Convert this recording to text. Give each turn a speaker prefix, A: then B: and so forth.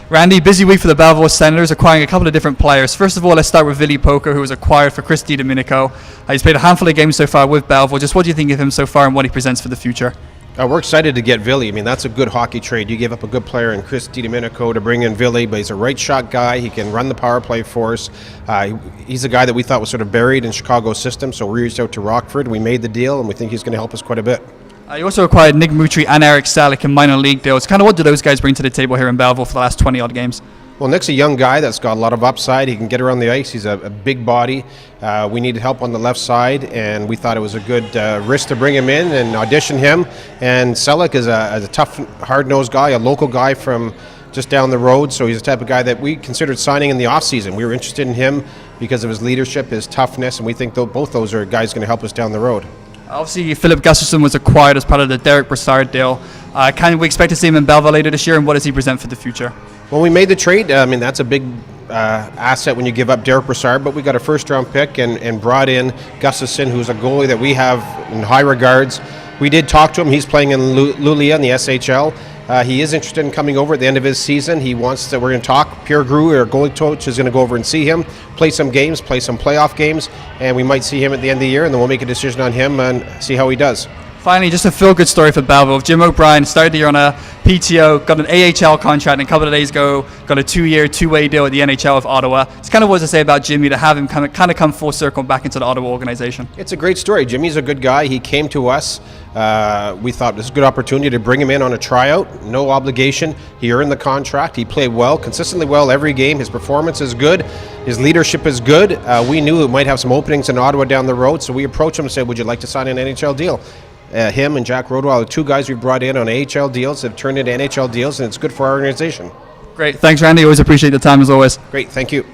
A: Randy, busy week for the Belleville Senators, acquiring a couple of different players. First of all, let's start with Willie Poker, who was acquired for Chris DiDomenico. He's played a handful of games so far with Belleville. Just what do you think of him so far and what he presents for the future?
B: We're excited to get Willie. I mean, that's a good hockey trade. You give up a good player in Chris DiDomenico to bring in Willie, but he's a right shot guy. He can run the power play for us. He's a guy that we thought was sort of buried in Chicago's system, so we reached out to Rockford. We made the deal, and we think he's going to help us quite a bit.
A: You also acquired Nick Mutri and Eric Selick in minor league deals. Kind of what do those guys bring to the table here in Belleville for the last 20-odd games?
B: Well, Nick's a young guy that's got a lot of upside. He can get around the ice. He's a big body. We needed help on the left side, and we thought it was a good risk to bring him in and audition him. And Selick is a tough, hard-nosed guy, a local guy from just down the road, so he's the type of guy that we considered signing in the offseason. We were interested in him because of his leadership, his toughness, and we think both those are guys going to help us down the road.
A: Obviously, Philip Gustafson was acquired as part of the Derek Brassard deal. Can we expect to see him in Belleville later this year, and what does he present for the future?
B: When we made the trade, I mean, that's a big asset when you give up Derek Brassard, but we got a first-round pick and brought in Gustafson, who's a goalie that we have in high regards. We did talk to him. He's playing in Luleå in the SHL. He is interested in coming over at the end of his season. He wants that we're going to talk. Pierre Grue, our goalie coach, is going to go over and see him, play some games, play some playoff games, and we might see him at the end of the year, and then we'll make a decision on him and see how he does.
A: Finally, just a feel-good story for Belleville. Jim O'Brien started the year on a PTO, got an AHL contract, and a couple of days ago got a 2-year, two-way deal at the NHL with Ottawa. It's kind of what to say about Jimmy to have him kind of come full circle back into the Ottawa organization.
B: It's a great story. Jimmy's a good guy. He came to us. We thought it was a good opportunity to bring him in on a tryout. No obligation. He earned the contract. He played well, consistently well every game. His performance is good. His leadership is good. We knew we might have some openings in Ottawa down the road, so we approached him and said, would you like to sign an NHL deal? Him and Jack Rodwell are two guys we've brought in on AHL deals that have turned into NHL deals, and it's good for our organization.
A: Great. Thanks, Randy. Always appreciate the time, as always.
B: Great. Thank you.